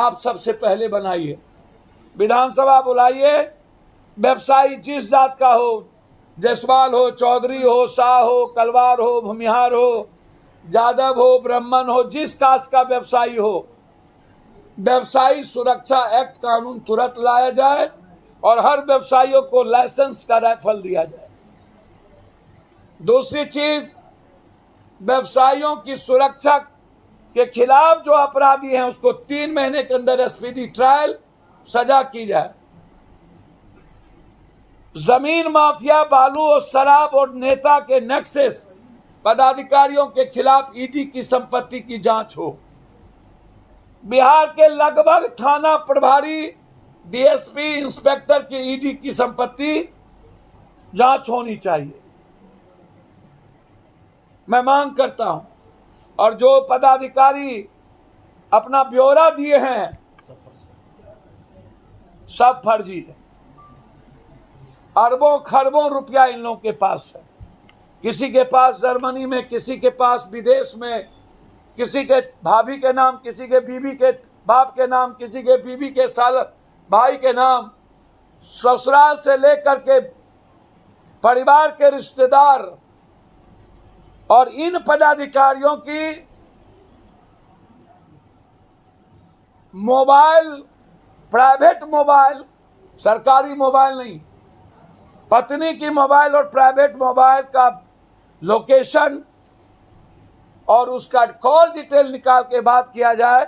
आप सबसे पहले बनाइए। विधानसभा बुलाइए, व्यवसायी जिस जात का हो, जायसवाल हो, चौधरी हो, शाह हो, कलवार हो, भूमिहार हो, यादव हो, ब्राह्मण हो, जिस कास्ट का व्यवसायी हो, व्यवसायी सुरक्षा एक्ट कानून तुरंत लाया जाए और हर व्यवसायियों को लाइसेंस का राइफल दिया जाए। दूसरी चीज, व्यवसायियों की सुरक्षा के खिलाफ जो अपराधी हैं उसको 3 महीने के अंदर स्पीडी ट्रायल सजा की जाए। जमीन माफिया, बालू और शराब और नेता के नेक्सस पदाधिकारियों के खिलाफ ईडी की संपत्ति की जांच हो। बिहार के लगभग थाना प्रभारी, डीएसपी, इंस्पेक्टर की ईडी की संपत्ति जांच होनी चाहिए, मैं मांग करता हूं। और जो पदाधिकारी अपना ब्यौरा दिए हैं सब फर्जी है। अरबों खरबों रुपया इन लोगों के पास है। किसी के पास जर्मनी में, किसी के पास विदेश में, किसी के भाभी के नाम, किसी के बीवी के बाप के नाम, किसी के बीवी के साल भाई के नाम, ससुराल से लेकर के परिवार के रिश्तेदार। और इन पदाधिकारियों की मोबाइल, प्राइवेट मोबाइल, सरकारी मोबाइल नहीं, पत्नी की मोबाइल और प्राइवेट मोबाइल का लोकेशन और उसका कॉल डिटेल निकाल के बात किया जाए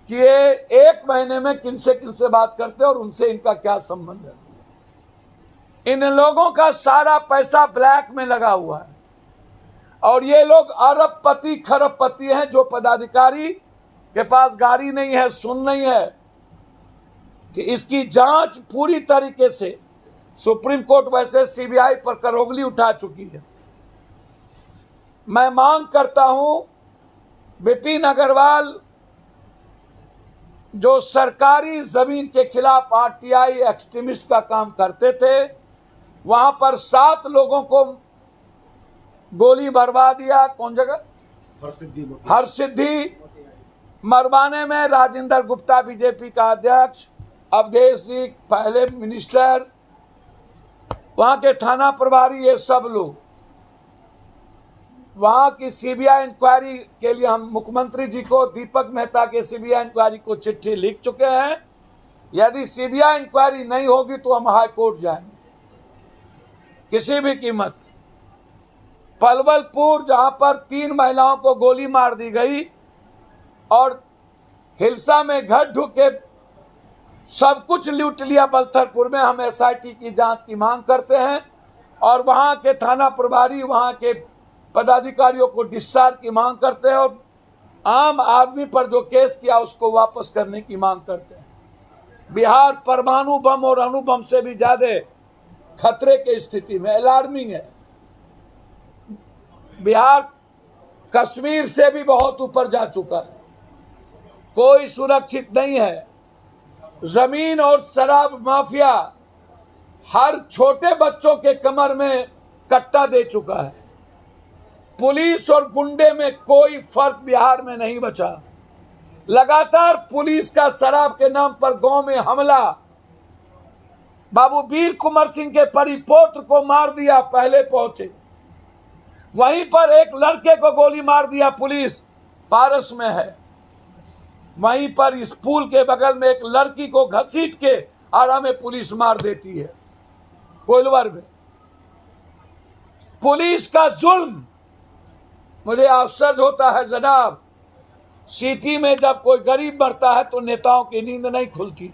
कि ये 1 महीने में किनसे बात करते हैं और उनसे इनका क्या संबंध है। इन लोगों का सारा पैसा ब्लैक में लगा हुआ है और ये लोग अरबपति खरबपति हैं। जो पदाधिकारी के पास गाड़ी नहीं है, सुन नहीं है, कि इसकी जांच पूरी तरीके से सुप्रीम कोर्ट वैसे सीबीआई पर करोगली उठा चुकी है। मैं मांग करता हूं, विपिन अग्रवाल जो सरकारी जमीन के खिलाफ आरटीआई एक्सट्रीमिस्ट का काम करते थे, वहां पर 7 लोगों को गोली मरवा दिया। कौन जगह? हरसिद्धि मरवाने में राजेंद्र गुप्ता बीजेपी का अध्यक्ष, अवधेश जी पहले मिनिस्टर, वहां के थाना प्रभारी, ये सब लोग। वहां की सीबीआई इंक्वायरी के लिए हम मुख्यमंत्री जी को, दीपक मेहता के सीबीआई इंक्वायरी को चिट्ठी लिख चुके हैं। यदि सीबीआई इंक्वायरी नहीं होगी तो हम हाई कोर्ट जाएंगे किसी भी कीमत। पलवलपुर जहां पर 3 महिलाओं को गोली मार दी गई और हिलसा में घर ढुके सब कुछ लूट लिया बलथरपुर में, हम एसआईटी की जांच की मांग करते हैं और वहां के थाना प्रभारी, वहां के पदाधिकारियों को डिस्चार्ज की मांग करते हैं और आम आदमी पर जो केस किया उसको वापस करने की मांग करते हैं। बिहार परमाणु बम और अणु बम से भी ज्यादा खतरे की स्थिति में, अलार्मिंग है। बिहार कश्मीर से भी बहुत ऊपर जा चुका है, कोई सुरक्षित नहीं है। जमीन और शराब माफिया हर छोटे बच्चों के कमर में कट्टा दे चुका है। पुलिस और गुंडे में कोई फर्क बिहार में नहीं बचा। लगातार पुलिस का शराब के नाम पर गांव में हमला। बाबू वीर कुंवर सिंह के परिपोत्र को मार दिया, पहले पहुंचे। वहीं पर एक लड़के को गोली मार दिया, पुलिस पारस में है। वहीं पर इस पुल के बगल में एक लड़की को घसीट के आरा में पुलिस मार देती है, कोइलवर में। पुलिस का जुल्म, मुझे आश्चर्य होता है जनाब, सिटी में जब कोई गरीब मरता है तो नेताओं की नींद नहीं खुलती।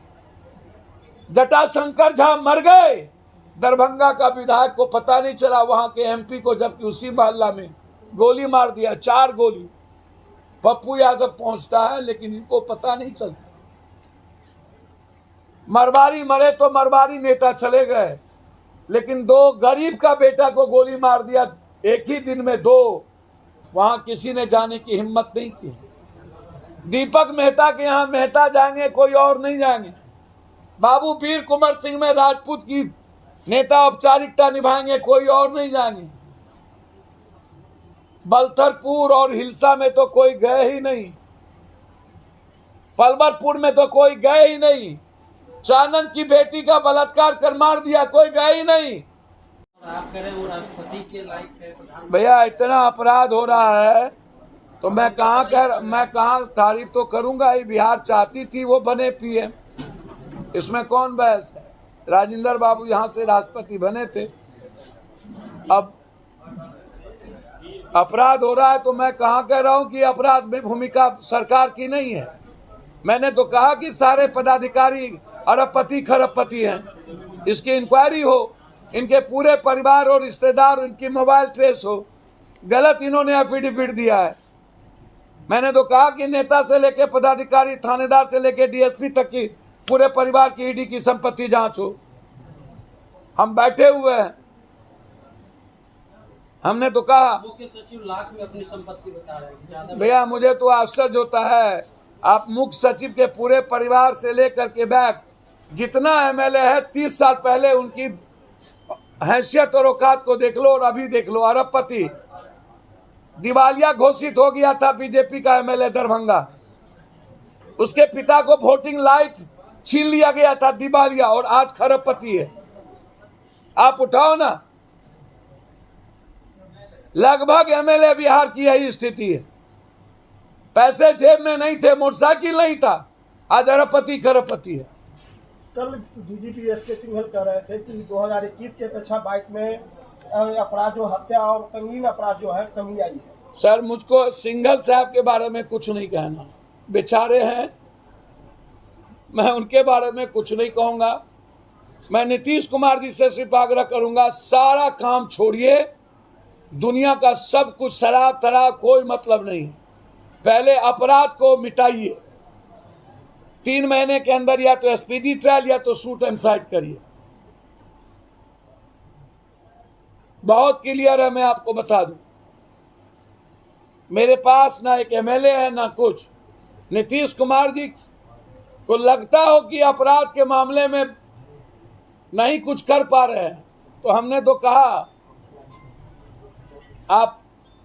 जटाशंकर झा मर गए, दरभंगा का विधायक को पता नहीं चला, वहां के एमपी को जबकि उसी मोहल्ला में गोली मार दिया, 4 गोली। पप्पू यादव पहुंचता है लेकिन इनको पता नहीं चलता। मरवारी मरे तो मरवारी नेता चले गए, लेकिन 2 गरीब का बेटा को गोली मार दिया एक ही दिन में 2, वहां किसी ने जाने की हिम्मत नहीं की। दीपक मेहता के यहां मेहता जाएंगे, कोई और नहीं जाएंगे। बाबू वीर कुंवर सिंह में राजपूत की नेता औपचारिकता निभाएंगे, कोई और नहीं जाएंगे। बलथरपुर और हिलसा में तो कोई गए ही नहीं। पलवलपुर में तो कोई गए ही नहीं। चानन की बेटी का बलात्कार कर मार दिया, कोई गए ही नहीं। आप कह रहे हैं वो राष्ट्रपति के लायक है प्रधानमंत्री। भैया इतना अपराध हो रहा है तो मैं कहाँ तारीफ तो करूंगा ही। बिहार चाहती थी वो बने पीएम, इसमें कौन बहस है। राजेंद्र बाबू यहाँ से राष्ट्रपति बने थे। अब अपराध हो रहा है तो मैं कहाँ कह रहा हूँ कि अपराध में भूमिका सरकार की नहीं है। मैंने तो कहा कि सारे पदाधिकारी अरबपति खरबपति हैं, इसकी इंक्वायरी हो, इनके पूरे परिवार और रिश्तेदार, इनकी मोबाइल ट्रेस हो। गलत इन्होंने एफिडेविट दिया है। मैंने तो कहा कि नेता से लेके पदाधिकारी, थानेदार से लेके डीएसपी तक की पूरे परिवार की ईडी की संपत्ति जांच हो। हम बैठे हुए हैं। हमने तो कहा, मुख्य सचिव लाख में अपनी संपत्ति बता रहे हैं ज्यादा। भैया मुझे तो आश्चर्य होता है, आप मुख्य सचिव के पूरे परिवार से लेकर के बैक जितना एमएलए है 30 साल पहले उनकी हैसियत और औकात को देख लो और अभी देख लो। अरबपति दिवालिया घोषित हो गया था बीजेपी का एमएलए दरभंगा, उसके पिता को वोटिंग लाइट छीन लिया गया था, दिवालिया, और आज खरबपति है। आप उठाओ ना, लगभग एमएलए बिहार की यही स्थिति है। पैसे जेब में नहीं थे, मोटरसाइकिल नहीं था, आज अरबपति खरबपति है। कल डीजीपी एसके सिंघल कह रहे थे कि 2021 की अपेक्षा 22 में अपराध जो हत्या और संगीन अपराध जो है कमी आई है। सर मुझको सिंघल साहब के बारे में कुछ नहीं कहना, बेचारे हैं, मैं उनके बारे में कुछ नहीं कहूँगा। मैं नीतीश कुमार जी से सिर्फ आग्रह करूँगा, सारा काम छोड़िए, दुनिया का सब कुछ शराब तराब कोई मतलब नहीं, पहले अपराध को मिटाइए। 3 महीने के अंदर या तो स्पीडी ट्रायल या तो शूट एंड साइट करिए। बहुत क्लियर है, मैं आपको बता दूं, मेरे पास ना एक एमएलए है ना कुछ। नीतीश कुमार जी को लगता हो कि अपराध के मामले में नहीं कुछ कर पा रहे हैं, तो हमने तो कहा आप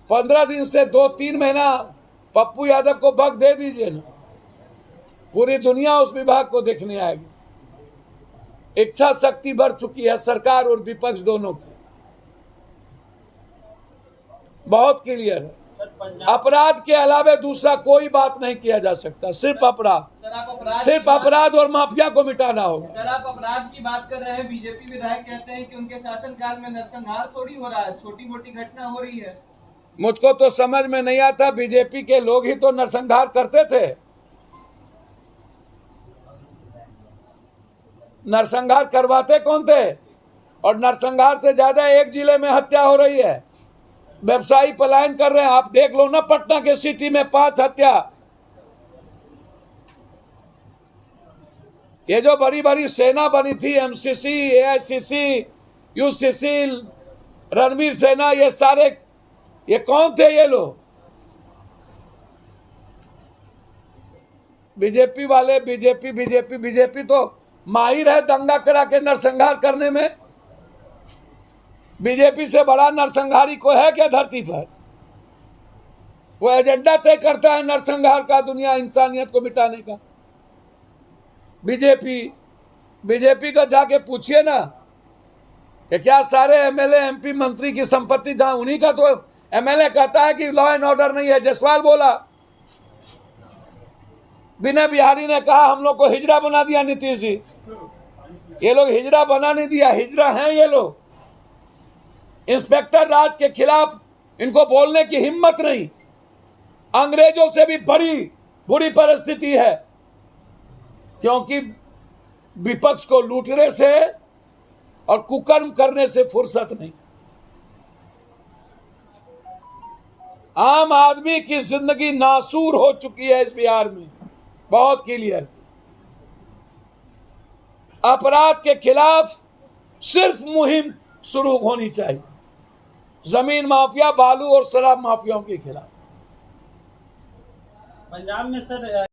15 दिन से 2-3 महीना पप्पू यादव को वक्त दे दीजिए ना, पूरी दुनिया उस विभाग को देखने आएगी। इच्छा शक्ति बढ़ चुकी है सरकार और विपक्ष दोनों की, बहुत क्लियर है। अपराध के अलावा दूसरा कोई बात नहीं किया जा सकता, सिर्फ अपराध और माफिया को मिटाना होगा। सर आप अपराध की बात कर रहे हैं, बीजेपी विधायक कहते हैं कि उनके शासनकाल में नरसंहार थोड़ी हो रहा है, छोटी मोटी घटना हो रही है। मुझको तो समझ में नहीं आता, बीजेपी के लोग ही तो नरसंहार करते थे। नरसंहार करवाते कौन थे? और नरसंहार से ज्यादा एक जिले में हत्या हो रही है, व्यवसायी पलायन कर रहे हैं। आप देख लो ना, पटना के सिटी में 5 हत्या। ये जो बड़ी बड़ी सेना बनी थी, एमसीसी, एआईसीसी, यूसीसी, रणवीर सेना, ये सारे ये कौन थे ये लोग? बीजेपी वाले, बीजेपी तो माहिर है दंगा करा के नरसंहार करने में। बीजेपी से बड़ा नरसंहारी को है क्या धरती पर? वो एजेंडा तय करता है नरसंहार का, दुनिया इंसानियत को मिटाने का। बीजेपी का जाके पूछिए ना कि क्या सारे एमएलए एमपी मंत्री की संपत्ति जहां उन्हीं का, तो एमएलए कहता है कि लॉ एंड ऑर्डर नहीं है। जसवाल बोला, विनय बिहारी ने कहा हम लोग को हिजरा बना दिया नीतीश जी। ये लोग हिजरा बना नहीं दिया, हिजरा हैं ये लोग। इंस्पेक्टर राज के खिलाफ इनको बोलने की हिम्मत नहीं। अंग्रेजों से भी बड़ी बुरी परिस्थिति है, क्योंकि विपक्ष को लूटने से और कुकर्म करने से फुर्सत नहीं। आम आदमी की जिंदगी नासूर हो चुकी है इस बिहार में, बहुत क्लियर। अपराध के खिलाफ सिर्फ मुहिम शुरू होनी चाहिए, जमीन माफिया, बालू और शराब माफियाओं के खिलाफ। पंजाब में सर